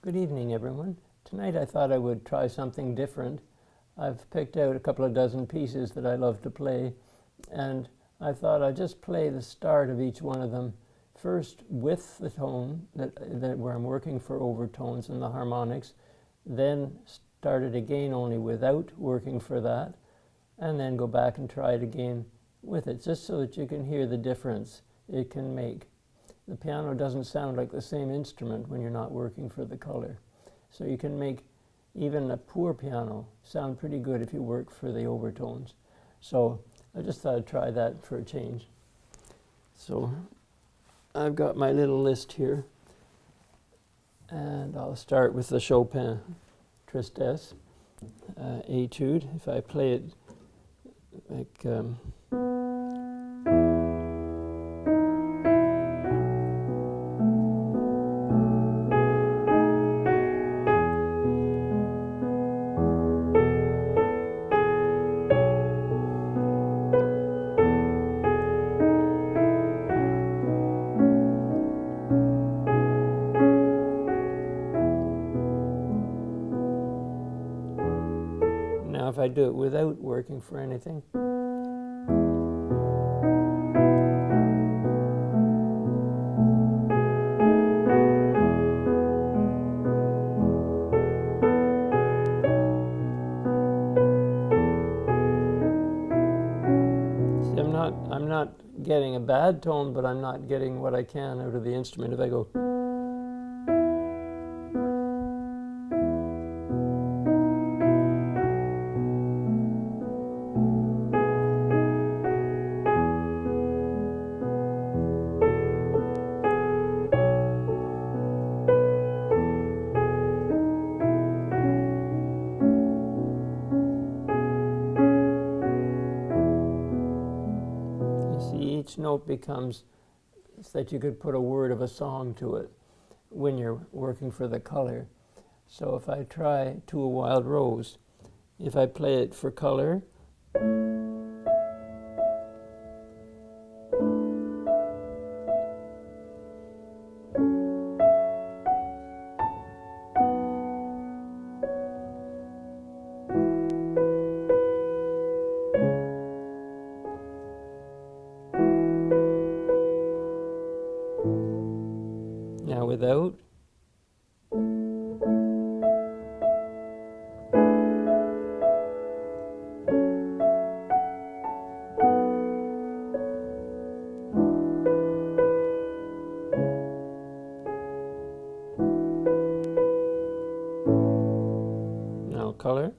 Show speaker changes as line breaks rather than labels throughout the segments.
Good evening, everyone. Tonight I thought I would try something different. I've picked out a couple of dozen pieces that I love to play, and I thought I'd just play the start of each one of them first with the tone where I'm working for overtones and the harmonics, then start it again only without working for that, and then go back and try it again with it, just so that you can hear the difference it can make. The piano doesn't sound like the same instrument when you're not working for the color. So you can make even a poor piano sound pretty good if you work for the overtones. So I just thought I'd try that for a change. So I've got my little list here, and I'll start with the Chopin Tristesse Etude. If I play it like now if I do it without working for anything. See, I'm not getting a bad tone, but I'm not getting what I can out of the instrument. If I go each note becomes that you could put a word of a song to it when you're working for the color. So if I try To a Wild Rose, if I play it for color, now without, now color,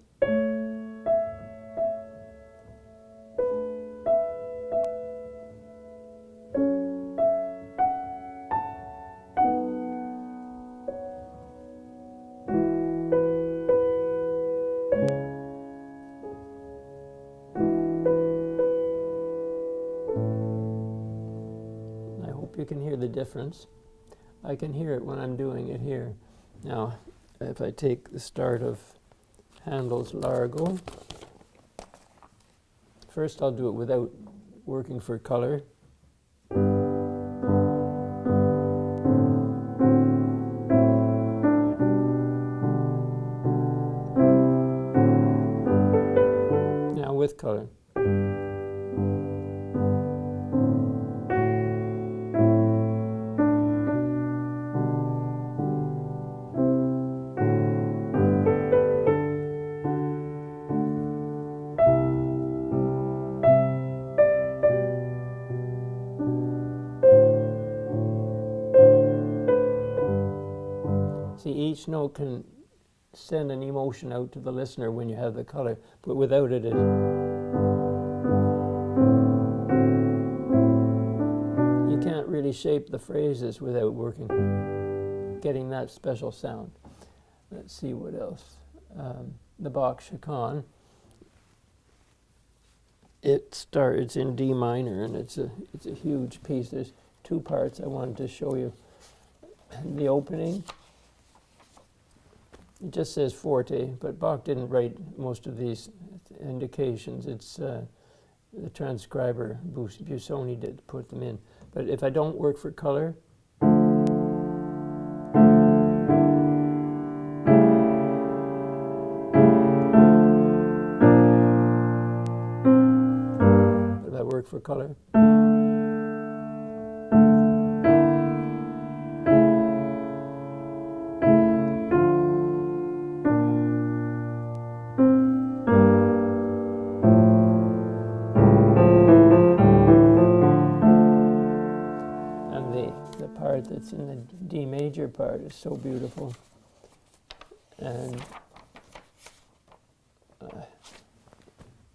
you can hear the difference. I can hear it when I'm doing it here. Now, if I take the start of Handel's Largo, first I'll do it without working for color. Now with color. See, each note can send an emotion out to the listener when you have the color, but without it, you can't really shape the phrases without getting that special sound. Let's see what else. The Bach Chaconne. It's in D minor, and it's a huge piece. There's two parts I wanted to show you. The opening, it just says forte, but Bach didn't write most of these indications. It's the transcriber, Busoni, did put them in. But if I don't work for color, for color. The part that's in the D major part is so beautiful. And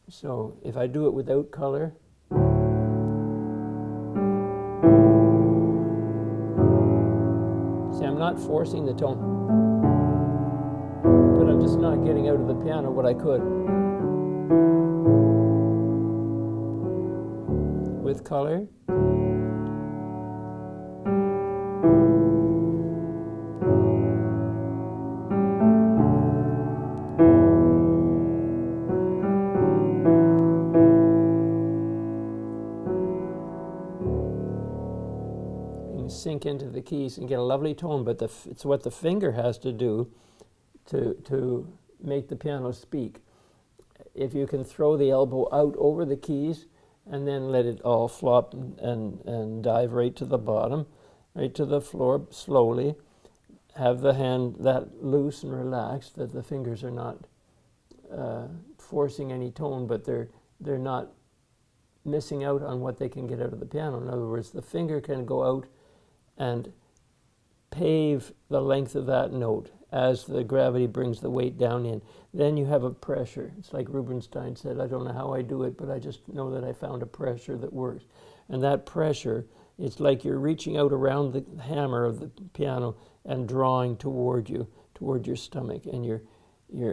so if I do it without color, see, I'm not forcing the tone, but I'm just not getting out of the piano what I could. With color, sink into the keys and get a lovely tone, but it's what the finger has to do to make the piano speak. If you can throw the elbow out over the keys and then let it all flop and dive right to the bottom, right to the floor slowly, have the hand that loose and relaxed, that the fingers are not forcing any tone, but they're not missing out on what they can get out of the piano. In other words, the finger can go out and pave the length of that note as the gravity brings the weight down in. Then you have a pressure. It's like Rubinstein said, I don't know how I do it, but I just know that I found a pressure that works. And that pressure, it's like you're reaching out around the hammer of the piano and drawing toward you, toward your stomach, and you're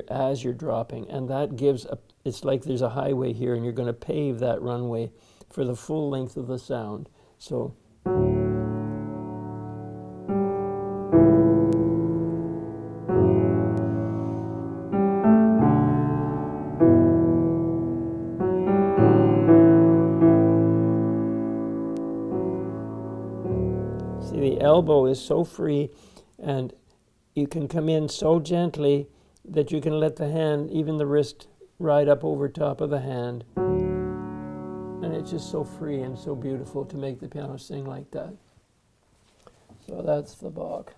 as you're dropping. And that gives it's like there's a highway here, and you're going to pave that runway for the full length of the sound. So the elbow is so free, and you can come in so gently that you can let the hand, even the wrist, ride up over top of the hand. And it's just so free and so beautiful to make the piano sing like that. So that's the Bach.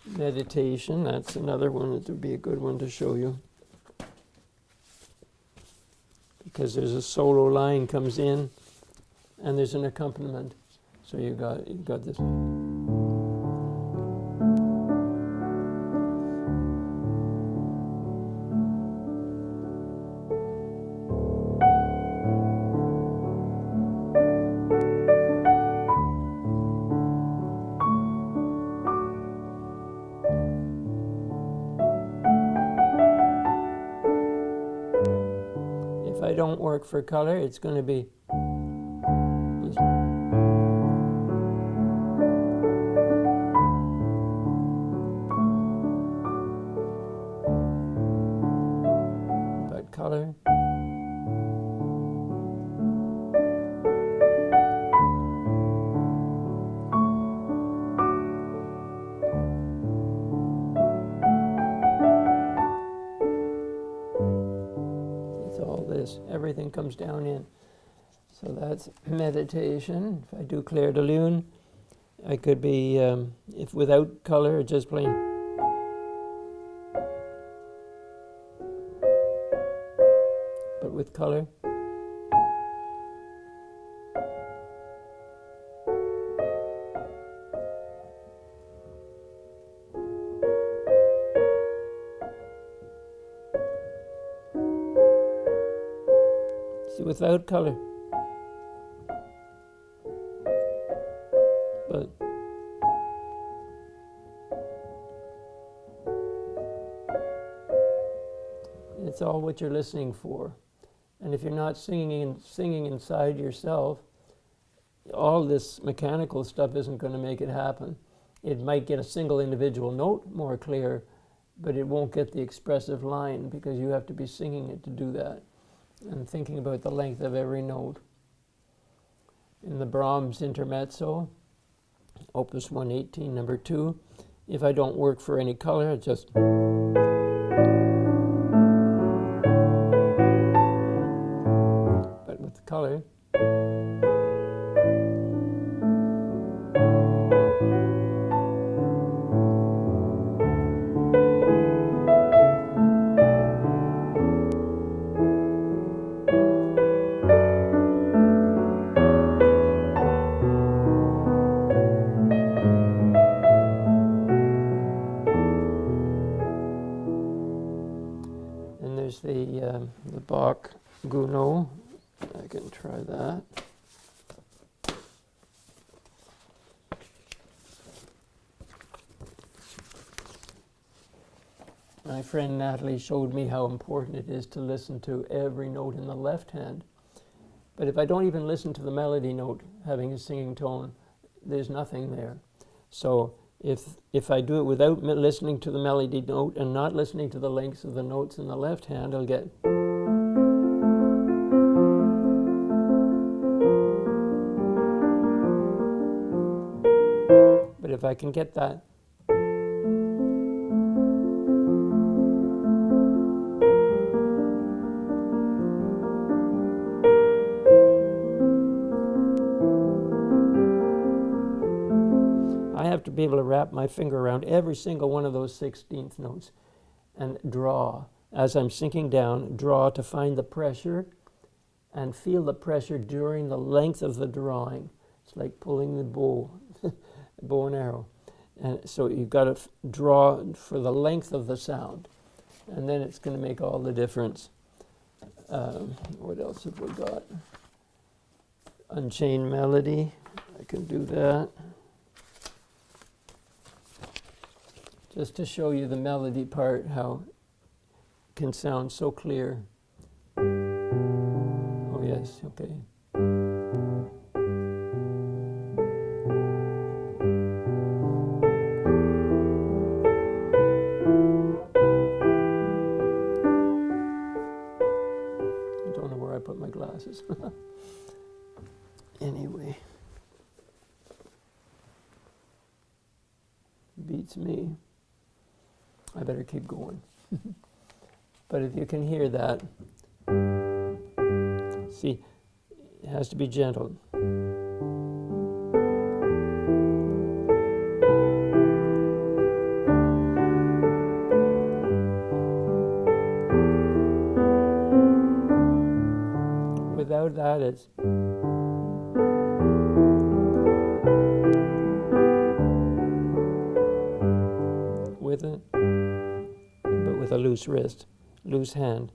Meditation, that's another one that would be a good one to show you. Because there's a solo line comes in, and there's an accompaniment. So you've got this. If I don't work for color, it's going to be color. It's all this. Everything comes down in. So that's meditation. If I do Clair de Lune, I could be, if without color, just plain. But with color. See, without color. But it's all what you're listening for. And if you're not singing inside yourself, all this mechanical stuff isn't going to make it happen. It might get a single individual note more clear, but it won't get the expressive line because you have to be singing it to do that and thinking about the length of every note. In the Brahms Intermezzo, Opus 118, number 2, if I don't work for any color, I just... color. And there's the Bach Gounod. I can try that. My friend Natalie showed me how important it is to listen to every note in the left hand. But if I don't even listen to the melody note having a singing tone, there's nothing there. So if I do it without listening to the melody note and not listening to the lengths of the notes in the left hand, I'll get. But if I can get that, I have to be able to wrap my finger around every single one of those 16th notes and draw. As I'm sinking down, draw to find the pressure and feel the pressure during the length of the drawing. It's like pulling the bow, bow and arrow. And so you've got to draw for the length of the sound. And then it's going to make all the difference. What else have we got? Unchained melody. I can do that. Just to show you the melody part, how it can sound so clear. Oh yes, okay. I don't know where I put my glasses. Anyway. Beats me. I better keep going. But if you can hear that, see, it has to be gentle. Without that, it's with it, but with a loose wrist, loose hand,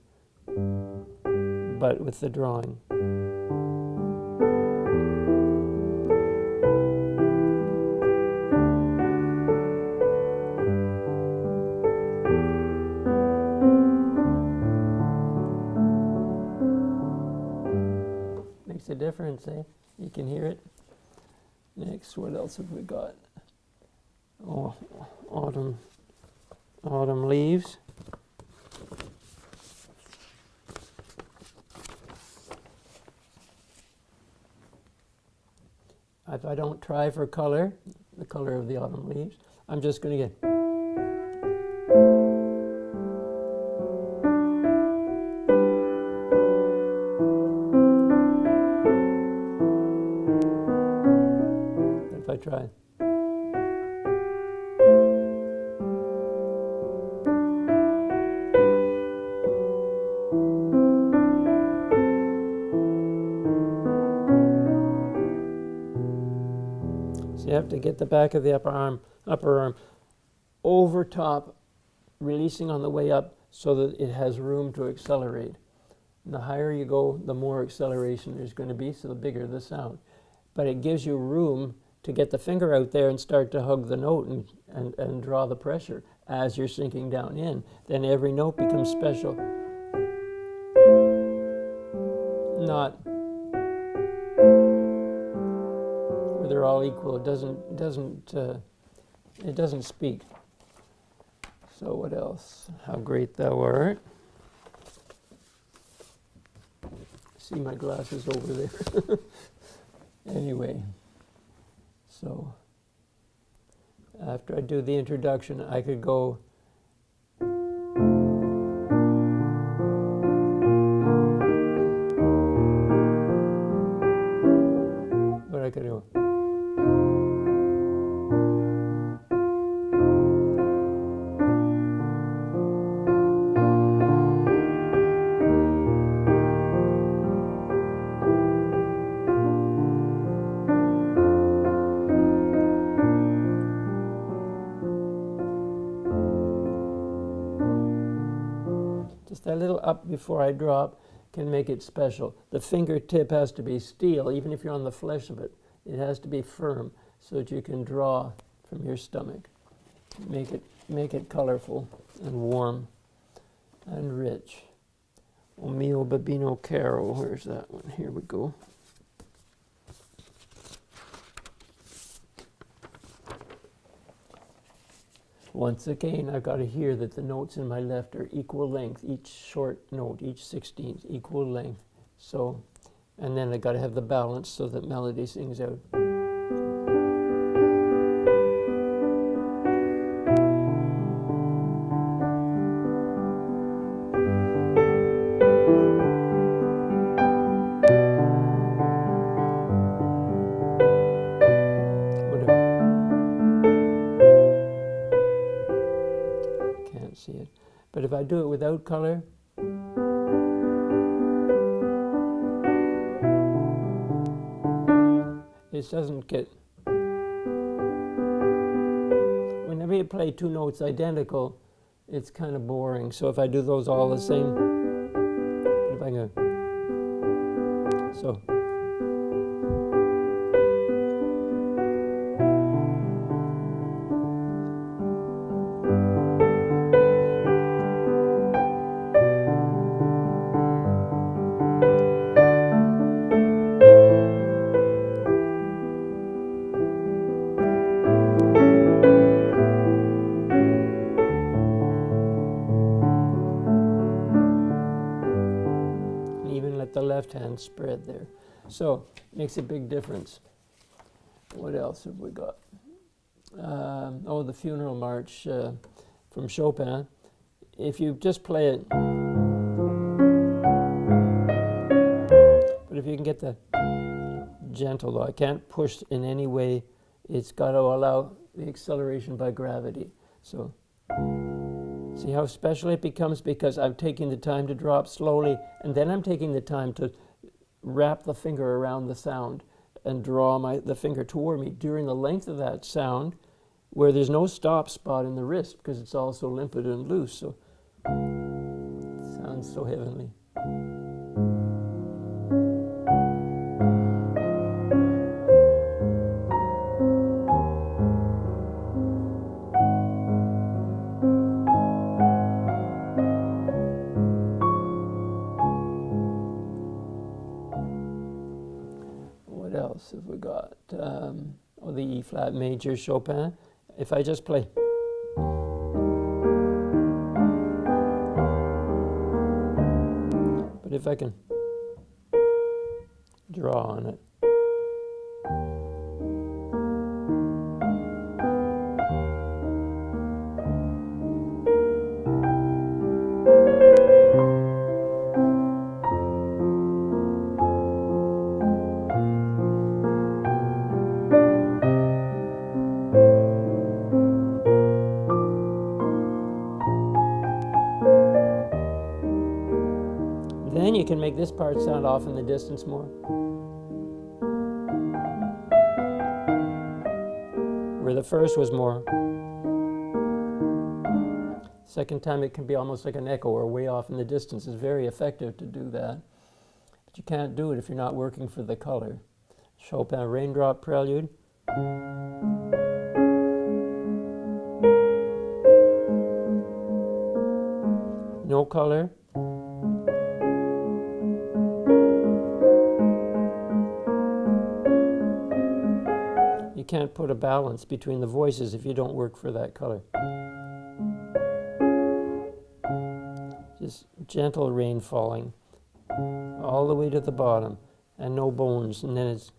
but with the drawing. Makes a difference, eh? You can hear it. Next, what else have we got? Oh, autumn leaves. If I don't try for color, the color of the autumn leaves, I'm just going to get. If I try. So you have to get the back of the upper arm over top, releasing on the way up so that it has room to accelerate. And the higher you go, the more acceleration there's going to be, so the bigger the sound. But it gives you room to get the finger out there and start to hug the note and draw the pressure as you're sinking down in. Then every note becomes special. Not where they're all equal. It doesn't speak. So what else? How great thou art. See my glasses over there. Anyway, so after I do the introduction, I could go I do. Just that little up before I drop can make it special. The fingertip has to be steel, even if you're on the flesh of it. It has to be firm so that you can draw from your stomach. Make it colorful and warm and rich. O mio babino caro, where's that one? Here we go. Once again, I've got to hear that the notes in my left are equal length, each short note, each 16th, equal length. So, and then I got to have the balance so that melody sings out. See it. But if I do it without color, it doesn't get... Whenever you play two notes identical, it's kind of boring. So if I do those all the same, if I go... So... the left hand spread there. So it makes a big difference. What else have we got? Oh, the Funeral March from Chopin. If you just play it, but if you can get the gentle, though, I can't push in any way. It's got to allow the acceleration by gravity. So see how special it becomes because I'm taking the time to drop slowly, and then I'm taking the time to wrap the finger around the sound and draw the finger toward me during the length of that sound, where there's no stop spot in the wrist because it's all so limpid and loose. So it sounds so heavenly. What else have we got? Oh, the E flat major Chopin. If I just play, but if I can draw on it, then you can make this part sound off in the distance more. Where the first was more. Second time it can be almost like an echo or way off in the distance. It's very effective to do that. But you can't do it if you're not working for the color. Chopin Raindrop Prelude. No color. You can't put a balance between the voices if you don't work for that color. Just gentle rain falling all the way to the bottom and no bones, and then it's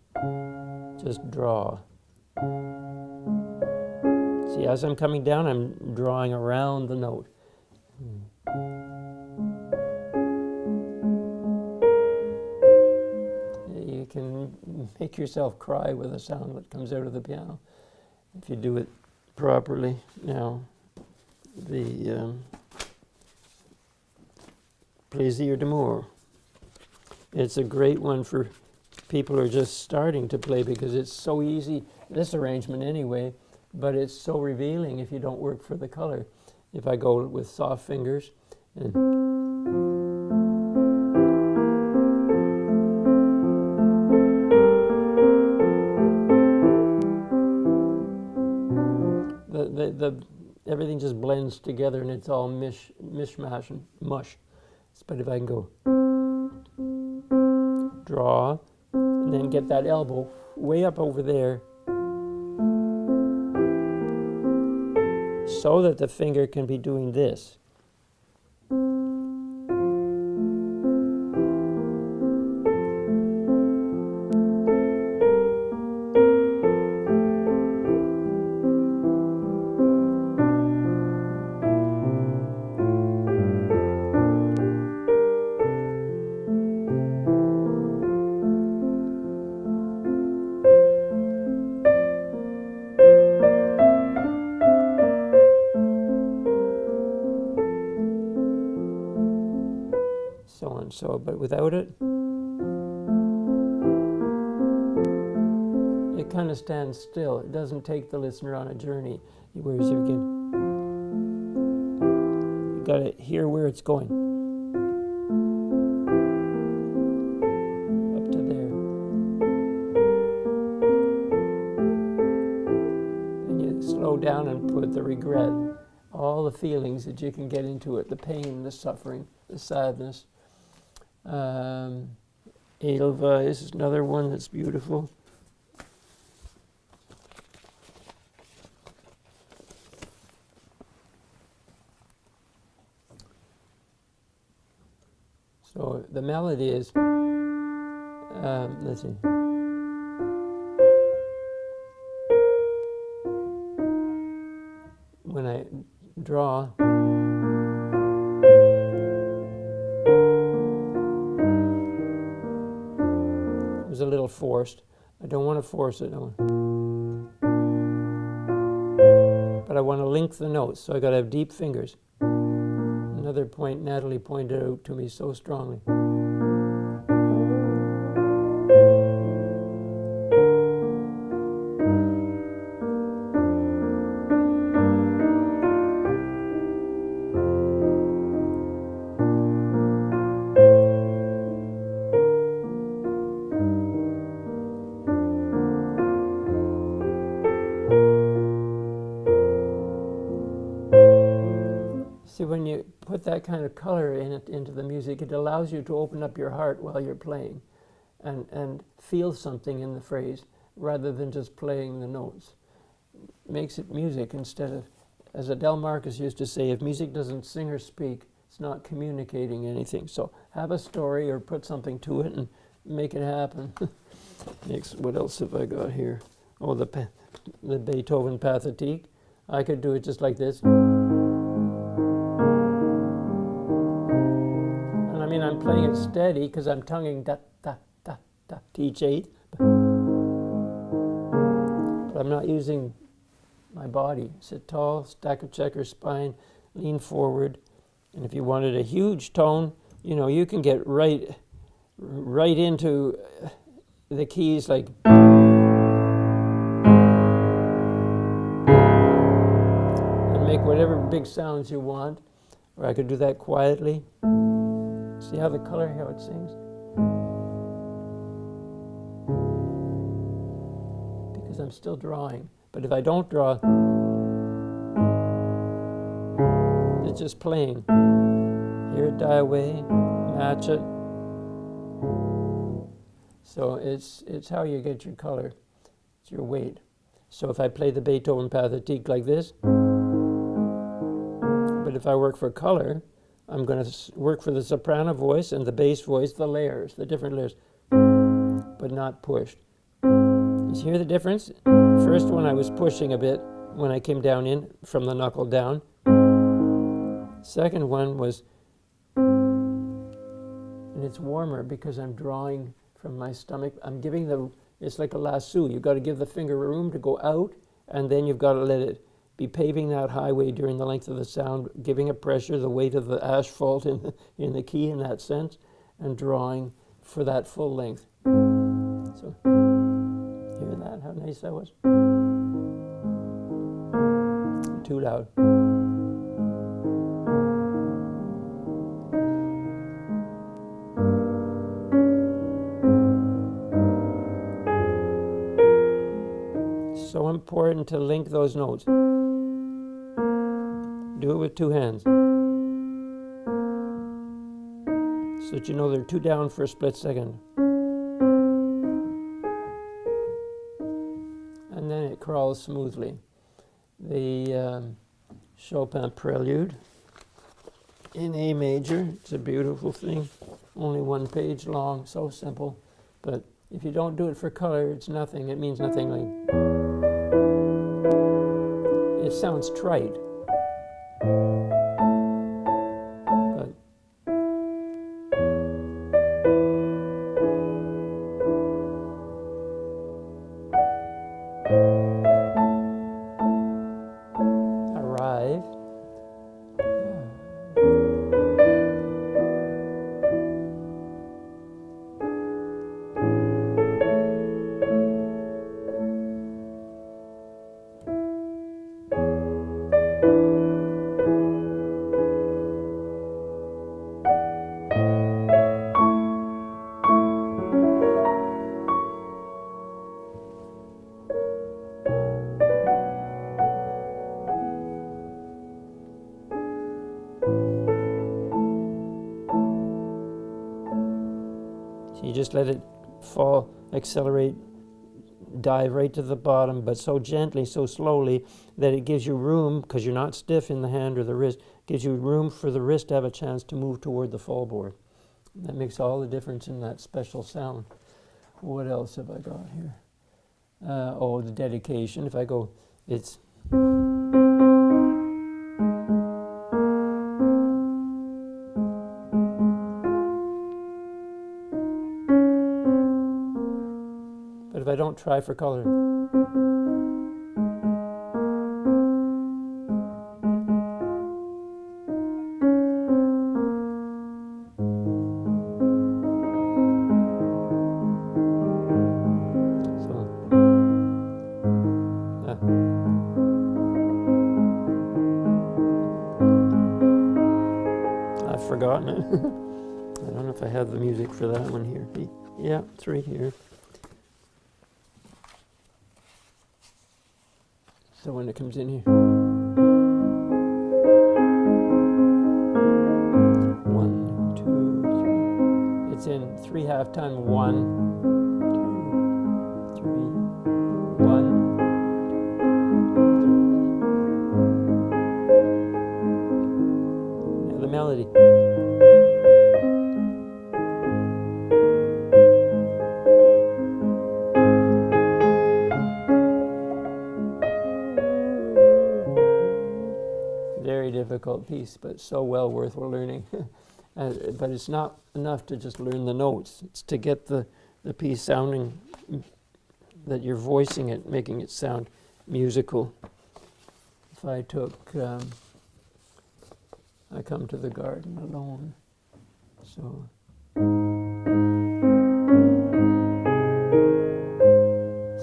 just draw. See, as I'm coming down, I'm drawing around the note. You can make yourself cry with the sound that comes out of the piano if you do it properly. Now, the Plaisir d'amour. It's a great one for people who are just starting to play because it's so easy, this arrangement anyway, but it's so revealing if you don't work for the color. If I go with soft fingers, and everything just blends together and it's all mishmash and mush. But if I can go draw, and then get that elbow way up over there so that the finger can be doing this. So and so, but without it, it kind of stands still. It doesn't take the listener on a journey. Whereas you got to hear where it's going. Up to there. And you slow down and put the regret, all the feelings that you can get into it, the pain, the suffering, the sadness. Edelweiss is another one that's beautiful. So the melody is, let's see. When I draw, a little forced. I don't want to force it. But I want to link the notes, so I got to have deep fingers. Another point Natalie pointed out to me so strongly. See, when you put that kind of color in it, into the music, it allows you to open up your heart while you're playing and feel something in the phrase rather than just playing the notes. It makes it music instead of, as Adele Marcus used to say, if music doesn't sing or speak, it's not communicating anything. So have a story or put something to it and make it happen. Next, what else have I got here? Oh, the Beethoven Pathétique. I could do it just like this. I mean, I'm playing it steady because I'm tonguing da da da da to each eighth, but I'm not using my body. Sit tall, stack of checker spine, lean forward, and if you wanted a huge tone, you know, you can get right into the keys like, and make whatever big sounds you want, or I could do that quietly. See how the color, how it sings? Because I'm still drawing. But if I don't draw, it's just playing. Hear it die away, match it. So it's how you get your color. It's your weight. So if I play the Beethoven Pathétique like this, but if I work for color, I'm going to work for the soprano voice and the bass voice, the layers, the different layers, but not pushed. You hear the difference? First one I was pushing a bit when I came down in from the knuckle down. Second one was, and it's warmer because I'm drawing from my stomach. I'm giving it's like a lasso. You've got to give the finger room to go out, and then you've got to let it be paving that highway during the length of the sound, giving it pressure, the weight of the asphalt in the key in that sense, and drawing for that full length. So, hear that, how nice that was? Too loud. So important to link those notes. Do it with two hands, so that you know they're two down for a split second. And then it crawls smoothly. The Chopin Prelude in A major, it's a beautiful thing. Only one page long, so simple. But if you don't do it for color, it's nothing. It means nothing. It sounds trite. But arrive. You just let it fall, accelerate, dive right to the bottom, but so gently, so slowly, that it gives you room, because you're not stiff in the hand or the wrist, gives you room for the wrist to have a chance to move toward the fall board. That makes all the difference in that special sound. What else have I got here? The dedication. If I go, it's... But if I don't try for color, I've forgotten it. I don't know if I have the music for that one here. Yeah, it's right here. So when it comes in here, 1, 2, 3. It's in 3/2 time. 1, 2, 3, 1. Now the melody. Very difficult piece, but so well worth learning. But it's not enough to just learn the notes. It's to get the piece sounding, that you're voicing it, making it sound musical. If I took, I come to the garden alone, so.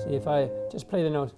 See, if I just play the notes.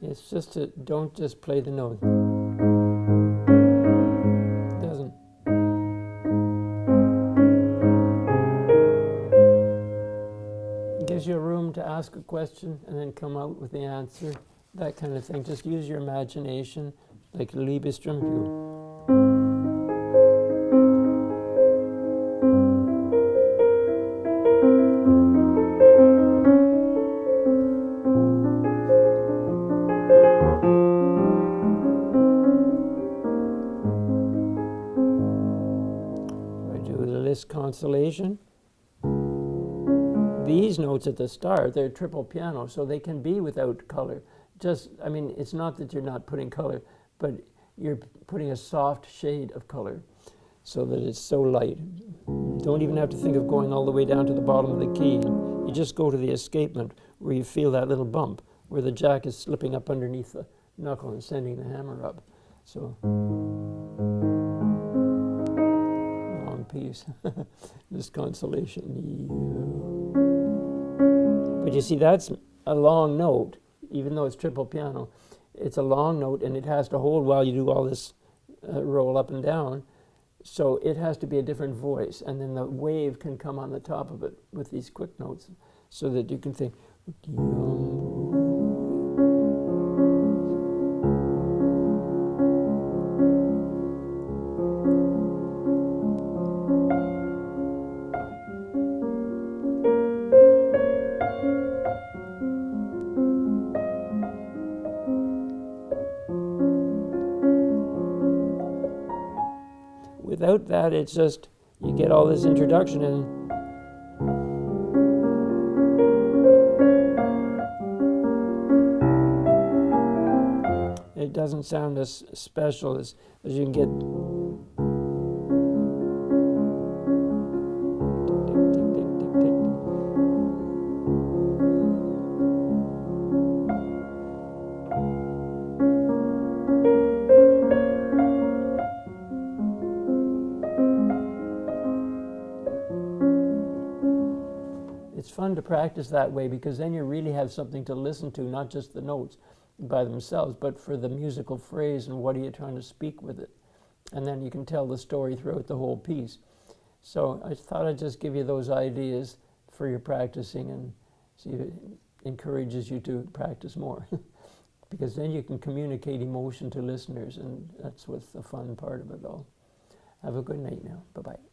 It's just to, don't just play the note. It doesn't. It gives you room to ask a question and then come out with the answer. That kind of thing. Just use your imagination, like Liebestrom. consolation. These notes at the start, they're triple piano, so they can be without color. I mean, it's not that you're not putting color, but you're putting a soft shade of color so that it's so light. Don't even have to think of going all the way down to the bottom of the key. You just go to the escapement where you feel that little bump, where the jack is slipping up underneath the knuckle and sending the hammer up. So, long piece. This consolation. But you see, that's a long note, even though it's triple piano. It's a long note, and it has to hold while you do all this roll up and down. So it has to be a different voice, and then the wave can come on the top of it with these quick notes, so that you can think. Without that, it's just, you get all this introduction and it doesn't sound as special as you can get. It's fun to practice that way, because then you really have something to listen to, not just the notes by themselves, but for the musical phrase and what are you trying to speak with it. And then you can tell the story throughout the whole piece. So I thought I'd just give you those ideas for your practicing and see if it encourages you to practice more. Because then you can communicate emotion to listeners, and that's what's the fun part of it all. Have a good night now. Bye-bye.